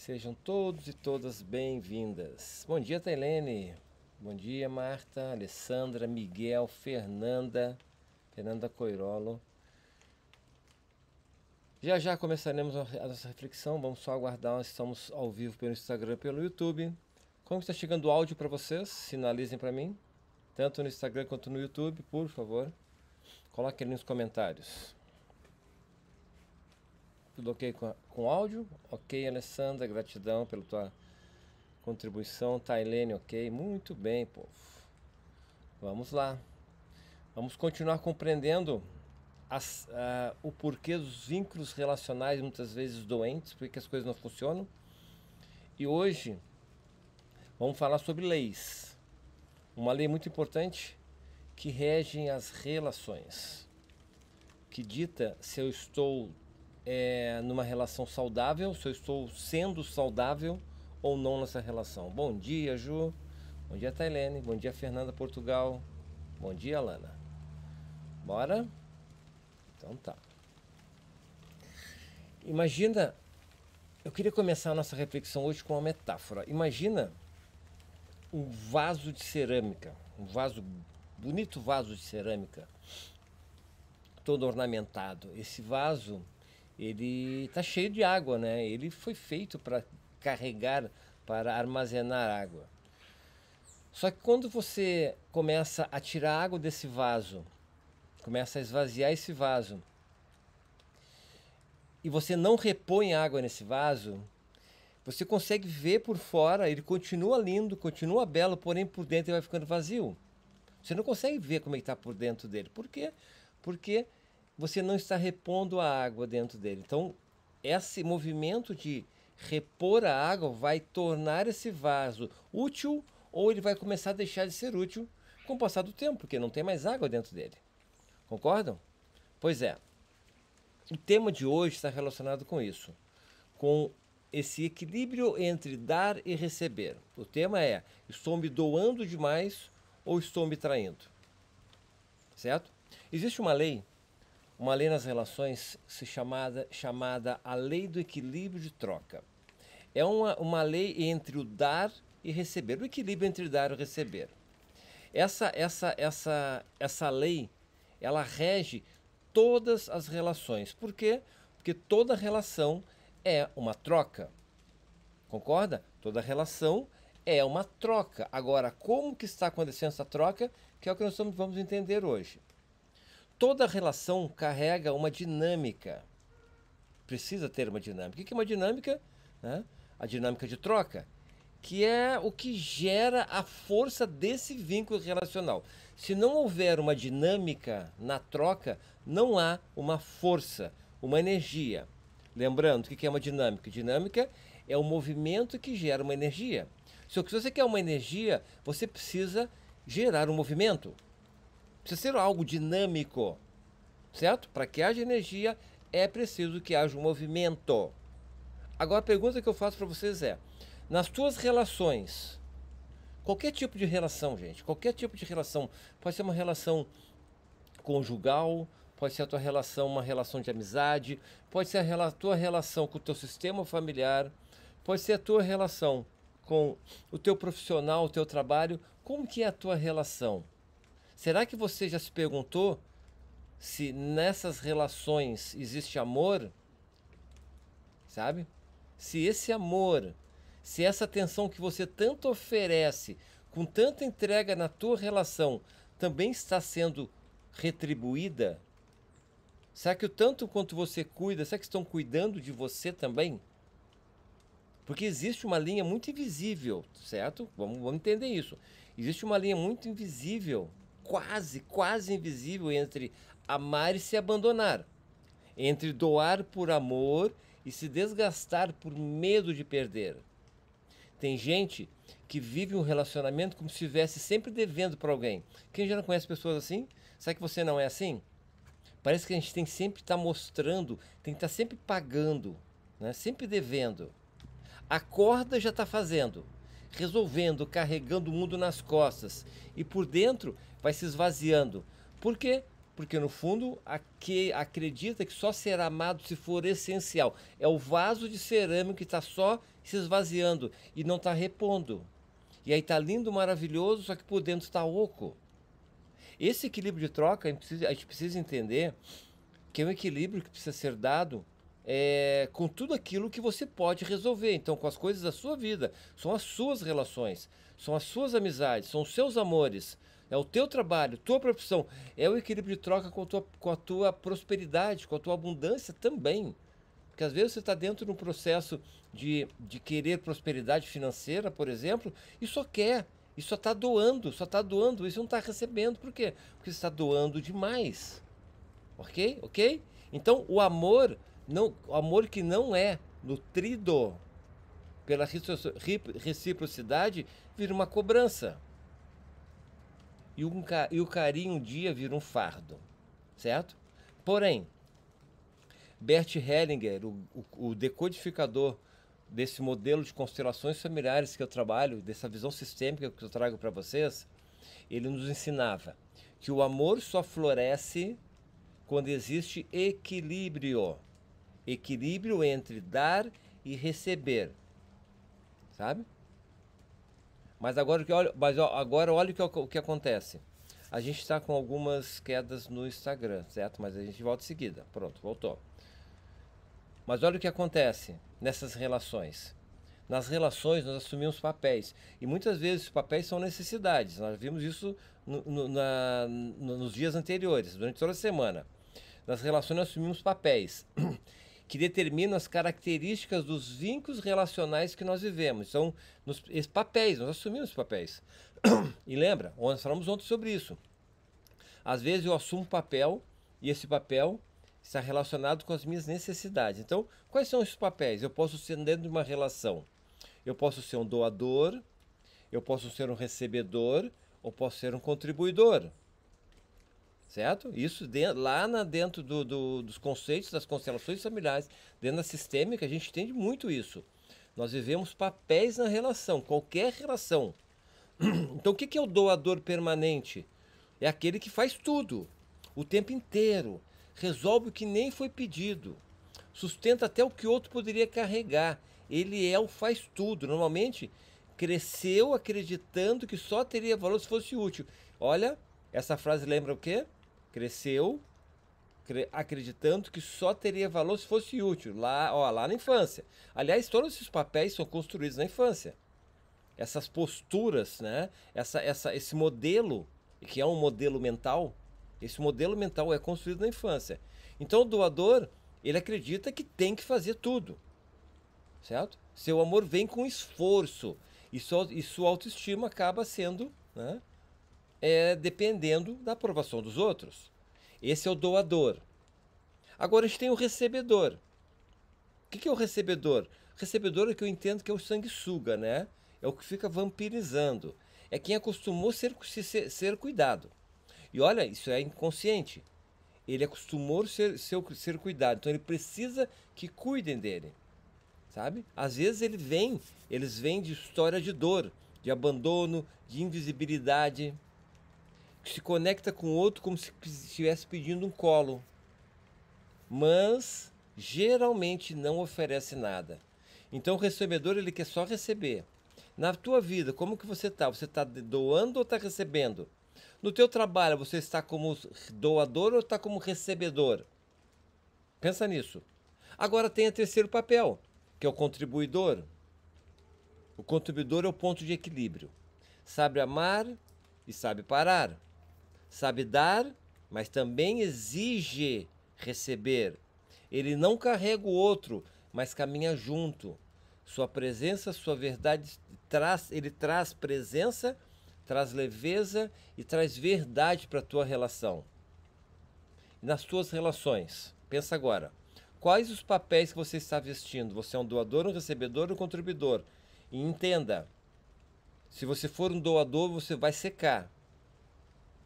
Sejam todos e todas bem-vindas. Bom dia, Tailene. Bom dia, Marta, Alessandra, Miguel, Fernanda Coirolo. Já já começaremos a nossa reflexão. Vamos só aguardar. Nós estamos ao vivo pelo Instagram e pelo YouTube. Como está chegando o áudio para vocês? Sinalizem para mim. Tanto no Instagram quanto no YouTube, por favor. Coloque ali nos comentários. Tudo ok com áudio? Ok, Alessandra, gratidão pela tua contribuição. Tailene, ok. Muito bem, povo. Vamos lá. Vamos continuar compreendendo o porquê dos vínculos relacionais muitas vezes doentes, porque as coisas não funcionam. E hoje vamos falar sobre leis. Uma lei muito importante que regem as relações, que dita se eu estou numa relação saudável, se eu estou sendo saudável ou não nessa relação. Bom dia, Ju. Bom dia, Tailene. Bom dia, Fernanda Portugal. Bom dia, Lana. Bora? Então tá. Imagina, eu queria começar a nossa reflexão hoje com uma metáfora. Imagina um vaso de cerâmica, bonito vaso de cerâmica, todo ornamentado. Esse vaso, ele está cheio de água, né? Ele foi feito para carregar, para armazenar água. Só que quando você começa a tirar água desse vaso, começa a esvaziar esse vaso, e você não repõe água nesse vaso, você consegue ver por fora, ele continua lindo, continua belo, porém por dentro ele vai ficando vazio. Você não consegue ver como ele está por dentro dele. Por quê? Porque você não está repondo a água dentro dele. Então, esse movimento de repor a água vai tornar esse vaso útil ou ele vai começar a deixar de ser útil com o passar do tempo, porque não tem mais água dentro dele. Concordam? Pois é. O tema de hoje está relacionado com isso, com esse equilíbrio entre dar e receber. O tema é: estou me doando demais ou estou me traindo? Certo? Existe uma lei nas relações chamada a lei do equilíbrio de troca. É uma lei entre o dar e receber, o equilíbrio entre dar e receber. Essa lei, ela rege todas as relações. Por quê? Porque toda relação é uma troca. Concorda? Toda relação é uma troca. Agora, como que está acontecendo essa troca? Que é o que nós vamos entender hoje. Toda relação carrega uma dinâmica. Precisa ter uma dinâmica. O que é uma dinâmica? A dinâmica de troca, que é o que gera a força desse vínculo relacional. Se não houver uma dinâmica na troca, não há uma força, uma energia. Lembrando, o que é uma dinâmica? Dinâmica é o movimento que gera uma energia. Se você quer uma energia, você precisa gerar um movimento. Precisa ser algo dinâmico, certo? Para que haja energia, é preciso que haja um movimento. Agora, a pergunta que eu faço para vocês é: nas tuas relações, qualquer tipo de relação, gente, qualquer tipo de relação, pode ser uma relação conjugal, pode ser a tua relação, uma relação de amizade, pode ser a tua relação com o teu sistema familiar, pode ser a tua relação com o teu profissional, o teu trabalho. Como que é a tua relação? Será que você já se perguntou se nessas relações existe amor? Sabe? Se esse amor, se essa atenção que você tanto oferece, com tanta entrega na tua relação, também está sendo retribuída? Será que o tanto quanto você cuida, será que estão cuidando de você também? Porque existe uma linha muito invisível, certo? Vamos entender isso. Existe uma linha muito invisível, quase invisível, entre amar e se abandonar. Entre doar por amor e se desgastar por medo de perder. Tem gente que vive um relacionamento como se estivesse sempre devendo para alguém. Quem já não conhece pessoas assim? Será que você não é assim? Parece que a gente tem que sempre estar mostrando, tem que estar sempre pagando, né? Sempre devendo. A corda já está fazendo, resolvendo, carregando o mundo nas costas. E por dentro vai se esvaziando. Por quê? Porque no fundo acredita que só será amado se for essencial. É o vaso de cerâmica que está só se esvaziando e não está repondo. E aí está lindo, maravilhoso, só que por dentro está oco. Esse equilíbrio de troca, a gente precisa entender que é um equilíbrio que precisa ser dado com tudo aquilo que você pode resolver. Então, com as coisas da sua vida, são as suas relações, são as suas amizades, são os seus amores, é o teu trabalho, tua profissão, é o equilíbrio de troca com a tua prosperidade, com a tua abundância também. Porque às vezes você está dentro de um processo de querer prosperidade financeira, por exemplo, e só quer, e só está doando, e você não está recebendo. Por quê? Porque você está doando demais. Ok? Ok? Então o amor, não, o amor que não é nutrido pela reciprocidade, vira uma cobrança. E o carinho um dia vira um fardo. Certo? Porém, Bert Hellinger, o decodificador desse modelo de constelações familiares que eu trabalho, dessa visão sistêmica que eu trago para vocês, ele nos ensinava que o amor só floresce quando existe equilíbrio. Equilíbrio entre dar e receber. Sabe? Mas agora, agora olha o que acontece. A gente está com algumas quedas no Instagram, certo? Mas a gente volta em seguida. Pronto, voltou. Mas olha o que acontece nessas relações. Nas relações nós assumimos papéis. E muitas vezes os papéis são necessidades. Nós vimos isso nos dias anteriores, durante toda a semana. Nas relações nós assumimos papéis que determinam as características dos vínculos relacionais que nós vivemos. São esses papéis, nós assumimos papéis. E lembra, nós falamos ontem sobre isso. Às vezes eu assumo papel e esse papel está relacionado com as minhas necessidades. Então, quais são esses papéis? Eu posso ser dentro de uma relação. Eu posso ser um doador, eu posso ser um recebedor, ou posso ser um contribuidor. Certo? Isso dentro dos conceitos das constelações familiares, dentro da sistêmica, a gente entende muito isso. Nós vivemos papéis na relação, qualquer relação. Então, o que é o doador permanente? É aquele que faz tudo, o tempo inteiro, resolve o que nem foi pedido, sustenta até o que outro poderia carregar. Ele é o faz tudo. Normalmente, cresceu acreditando que só teria valor se fosse útil. Olha, essa frase lembra o quê? Cresceu acreditando que só teria valor se fosse útil, lá na infância. Aliás, todos esses papéis são construídos na infância. Essas posturas, né? Esse modelo, que é um modelo mental, esse modelo mental é construído na infância. Então o doador, ele acredita que tem que fazer tudo, certo? Seu amor vem com esforço e sua autoestima acaba sendo, né, dependendo da aprovação dos outros. Esse é o doador. Agora a gente tem o recebedor. O que é o recebedor? O recebedor é que eu entendo que é o sanguessuga, né? É o que fica vampirizando. É quem acostumou ser cuidado. E olha, isso é inconsciente. Ele acostumou ser cuidado. Então ele precisa que cuidem dele. Sabe? Às vezes eles vêm de história de dor, de abandono, de invisibilidade, que se conecta com o outro como se estivesse pedindo um colo. Mas geralmente não oferece nada. Então o recebedor, ele quer só receber. Na tua vida, como que você está? Você está doando ou está recebendo? No teu trabalho, você está como doador ou está como recebedor? Pensa nisso. Agora tem o terceiro papel, que é o contribuidor. O contribuidor é o ponto de equilíbrio. Sabe amar e sabe parar. Sabe dar, mas também exige receber. Ele não carrega o outro, mas caminha junto. Sua presença, sua verdade, ele traz presença, traz leveza e traz verdade para a tua relação. Nas tuas relações, pensa agora, quais os papéis que você está vestindo? Você é um doador, um recebedor ou um contribuidor? E entenda, se você for um doador, você vai secar.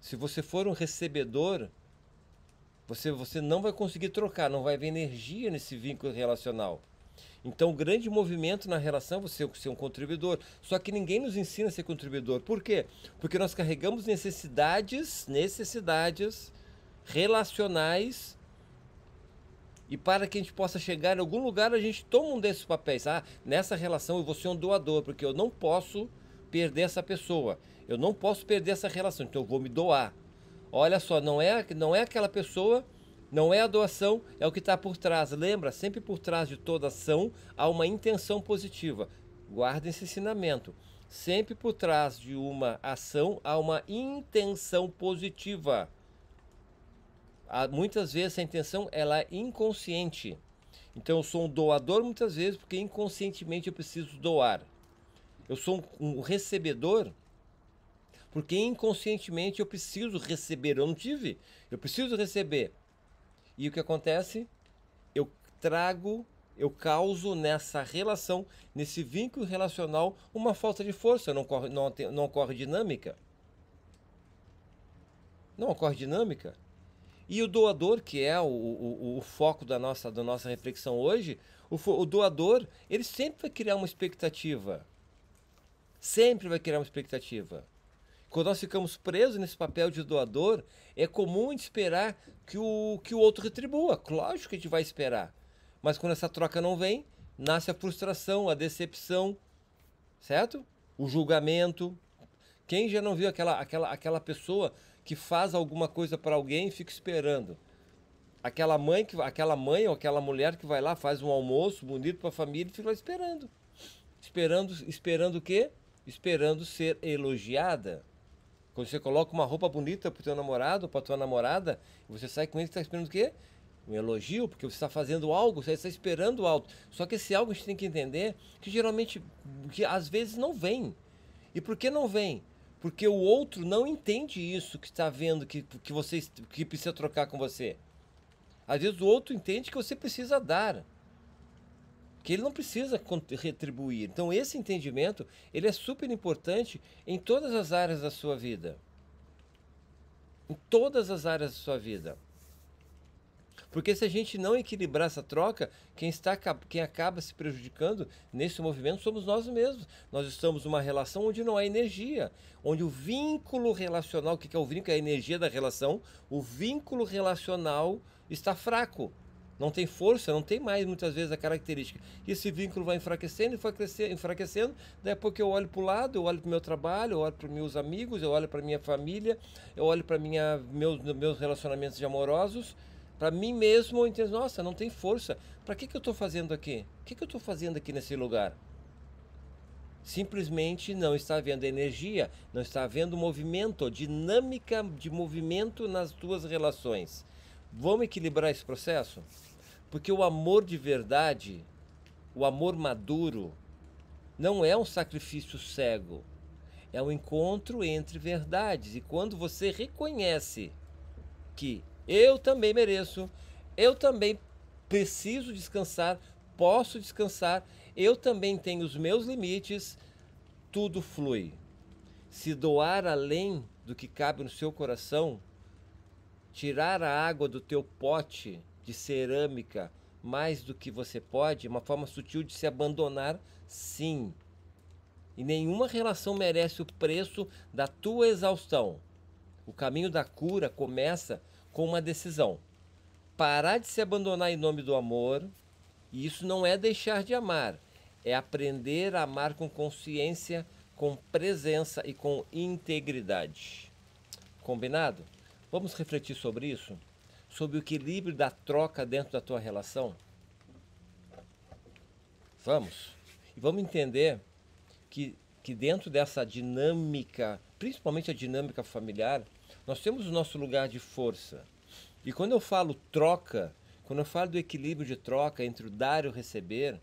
Se você for um recebedor, você não vai conseguir trocar, não vai haver energia nesse vínculo relacional. Então, o grande movimento na relação é você ser um contribuidor. Só que ninguém nos ensina a ser contribuidor. Por quê? Porque nós carregamos necessidades relacionais. E para que a gente possa chegar em algum lugar, a gente toma um desses papéis. Ah, nessa relação eu vou ser um doador, porque eu não posso perder essa pessoa. Eu não posso perder essa relação, então eu vou me doar. Olha só, não é aquela pessoa, não é a doação, é o que está por trás. Lembra, sempre por trás de toda ação há uma intenção positiva. Guarda esse ensinamento. Sempre por trás de uma ação há uma intenção positiva. Muitas vezes essa intenção ela é inconsciente. Então eu sou um doador muitas vezes porque inconscientemente eu preciso doar. Eu sou um recebedor porque inconscientemente eu preciso receber. Eu não tive, eu preciso receber. E o que acontece? Eu trago, eu causo nessa relação, nesse vínculo relacional, uma falta de força. Não ocorre dinâmica. Não ocorre dinâmica. E o doador, que é o foco da nossa reflexão hoje, o doador, ele sempre vai criar uma expectativa. Sempre vai criar uma expectativa. Quando nós ficamos presos nesse papel de doador, é comum a gente esperar que o outro retribua. Lógico que a gente vai esperar. Mas quando essa troca não vem, nasce a frustração, a decepção, certo? O julgamento. Quem já não viu aquela pessoa que faz alguma coisa para alguém e fica esperando? Aquela mãe ou aquela mulher que vai lá, faz um almoço bonito para a família e fica lá esperando. Esperando o quê? Esperando ser elogiada. Quando você coloca uma roupa bonita para o teu namorado ou para a tua namorada, e você sai com ele, você está esperando o quê? Um elogio, porque você está fazendo algo, você está esperando algo. Só que esse algo a gente tem que entender que geralmente, que às vezes não vem. E por que não vem? Porque o outro não entende isso que está vendo, que precisa trocar com você. Às vezes o outro entende que você precisa dar, que ele não precisa retribuir. Então esse entendimento, ele é super importante em todas as áreas da sua vida. Em todas as áreas da sua vida. Porque se a gente não equilibrar essa troca, quem acaba se prejudicando nesse movimento somos nós mesmos. Nós estamos numa relação onde não há energia, onde o vínculo relacional, o que é o vínculo? É a energia da relação. O vínculo relacional está fraco. Não tem força, não tem mais muitas vezes a característica. E esse vínculo vai enfraquecendo, enfraquecendo. Daí porque eu olho para o lado, eu olho para o meu trabalho, eu olho para os meus amigos, eu olho para a minha família, eu olho para meus relacionamentos amorosos. Para mim mesmo, eu entendo, nossa, não tem força. Para que eu estou fazendo aqui? O que eu estou fazendo aqui nesse lugar? Simplesmente não está havendo energia, não está havendo movimento, dinâmica de movimento nas tuas relações. Vamos equilibrar esse processo? Porque o amor de verdade, o amor maduro, não é um sacrifício cego. É um encontro entre verdades. E quando você reconhece que eu também mereço, eu também preciso descansar, posso descansar, eu também tenho os meus limites, tudo flui. Se doar além do que cabe no seu coração, tirar a água do teu pote de cerâmica mais do que você pode, é uma forma sutil de se abandonar, sim. E nenhuma relação merece o preço da tua exaustão. O caminho da cura começa com uma decisão. Parar de se abandonar em nome do amor, e isso não é deixar de amar, é aprender a amar com consciência, com presença e com integridade. Combinado? Vamos refletir sobre isso? Sobre o equilíbrio da troca dentro da tua relação? Vamos? E vamos entender que dentro dessa dinâmica, principalmente a dinâmica familiar, nós temos o nosso lugar de força. E quando eu falo troca, quando eu falo do equilíbrio de troca entre o dar e o receber,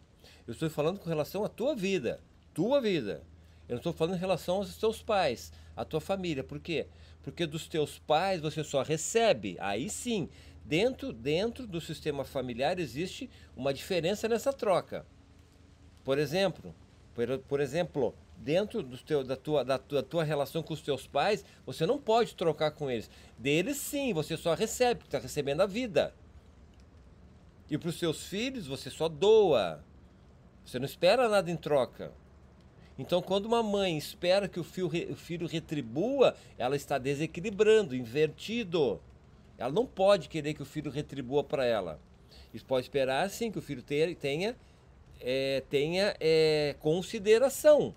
eu estou falando com relação à tua vida. Tua vida. Eu não estou falando em relação aos teus pais, à tua família. Por quê? Porque dos teus pais você só recebe. Aí sim, dentro do sistema familiar existe uma diferença nessa troca. Por exemplo, dentro da tua relação com os teus pais, você não pode trocar com eles. Deles sim, você só recebe, porque está recebendo a vida. E para os seus filhos, você só doa. Você não espera nada em troca. Então, quando uma mãe espera que o filho retribua, ela está desequilibrando, invertido. Ela não pode querer que o filho retribua para ela. Isso pode esperar, sim, que o filho tenha consideração,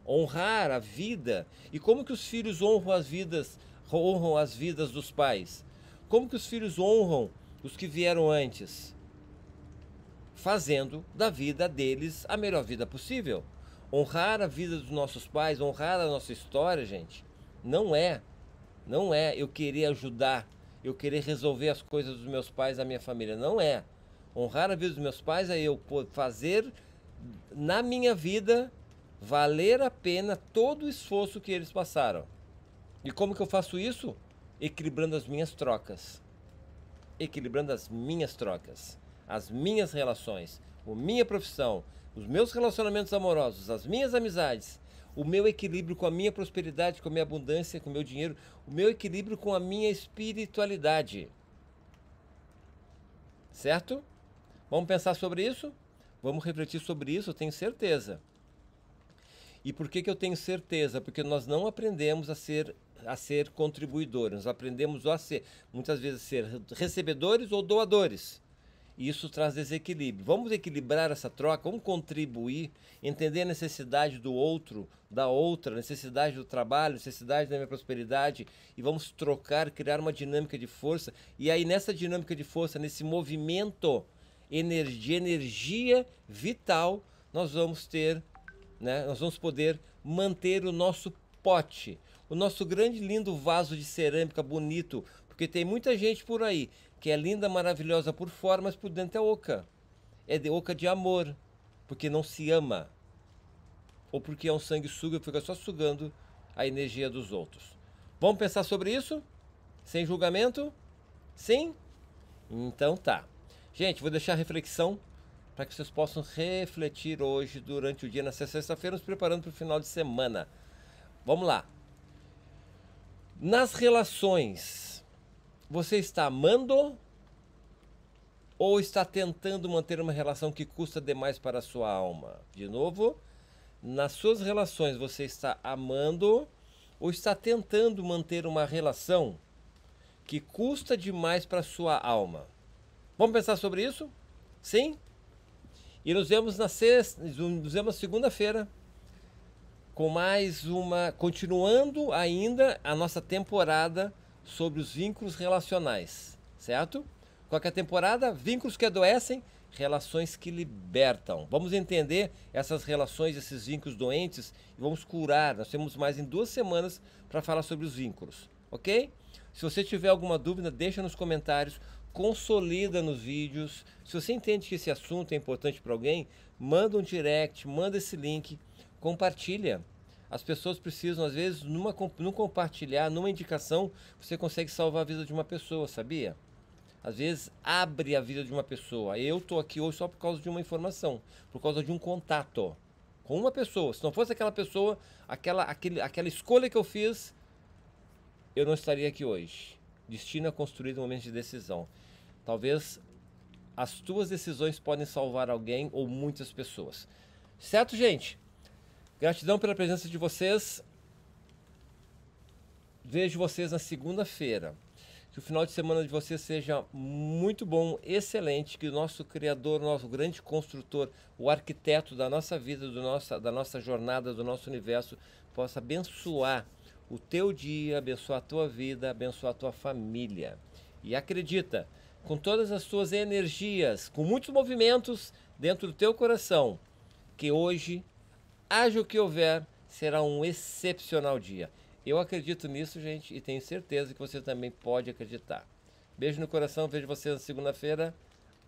honrar a vida. E como que os filhos honram as vidas dos pais? Como que os filhos honram os que vieram antes? Fazendo da vida deles a melhor vida possível. Honrar a vida dos nossos pais, honrar a nossa história, gente, não é eu querer ajudar, eu querer resolver as coisas dos meus pais, da minha família. Não é. Honrar a vida dos meus pais é eu fazer na minha vida valer a pena todo o esforço que eles passaram. E como que eu faço isso? Equilibrando as minhas trocas. Equilibrando as minhas trocas, as minhas relações, a minha profissão, os meus relacionamentos amorosos, as minhas amizades, o meu equilíbrio com a minha prosperidade, com a minha abundância, com o meu dinheiro, o meu equilíbrio com a minha espiritualidade. Certo? Vamos pensar sobre isso? Vamos refletir sobre isso, eu tenho certeza. E por que eu tenho certeza? Porque nós não aprendemos a ser contribuidores, nós aprendemos muitas vezes, a ser recebedores ou doadores. E isso traz desequilíbrio. Vamos equilibrar essa troca, vamos contribuir, entender a necessidade do outro, da outra, necessidade do trabalho, necessidade da minha prosperidade, e vamos trocar, criar uma dinâmica de força. E aí nessa dinâmica de força, nesse movimento de energia vital, nós vamos ter, né, nós vamos poder manter o nosso pote, o nosso grande lindo vaso de cerâmica bonito, porque tem muita gente por aí que é linda, maravilhosa por fora, mas por dentro é oca. É de oca de amor, porque não se ama. Ou porque é um sanguessuga e fica só sugando a energia dos outros. Vamos pensar sobre isso? Sem julgamento? Sim? Então tá. Gente, vou deixar a reflexão para que vocês possam refletir hoje durante o dia, nessa sexta-feira, nos preparando para o final de semana. Vamos lá. Nas relações, você está amando ou está tentando manter uma relação que custa demais para a sua alma? De novo, nas suas relações você está amando ou está tentando manter uma relação que custa demais para a sua alma? Vamos pensar sobre isso? Sim? E nos vemos na segunda-feira com mais uma, continuando ainda a nossa temporada sobre os vínculos relacionais, certo? Qual que é a temporada? Vínculos que adoecem, relações que libertam. Vamos entender essas relações, esses vínculos doentes e vamos curar. Nós temos mais em 2 semanas para falar sobre os vínculos, ok? Se você tiver alguma dúvida, deixa nos comentários, consolida nos vídeos. Se você entende que esse assunto é importante para alguém, manda um direct, manda esse link, compartilha. As pessoas precisam, às vezes, num compartilhar, numa indicação, você consegue salvar a vida de uma pessoa, sabia? Às vezes, abre a vida de uma pessoa. Eu estou aqui hoje só por causa de uma informação, por causa de um contato com uma pessoa. Se não fosse aquela pessoa, aquela escolha que eu fiz, eu não estaria aqui hoje. Destino é construído em momentos de decisão. Talvez as tuas decisões podem salvar alguém ou muitas pessoas. Certo, gente? Gratidão pela presença de vocês. Vejo vocês na segunda-feira. Que o final de semana de vocês seja muito bom, excelente. Que o nosso Criador, nosso grande construtor, o arquiteto da nossa vida, da nossa jornada, do nosso universo, possa abençoar o teu dia, abençoar a tua vida, abençoar a tua família. E acredita, com todas as tuas energias, com muitos movimentos dentro do teu coração, que hoje, haja o que houver, será um excepcional dia. Eu acredito nisso, gente, e tenho certeza que você também pode acreditar. Beijo no coração, vejo você na segunda-feira.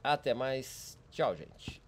Até mais. Tchau, gente.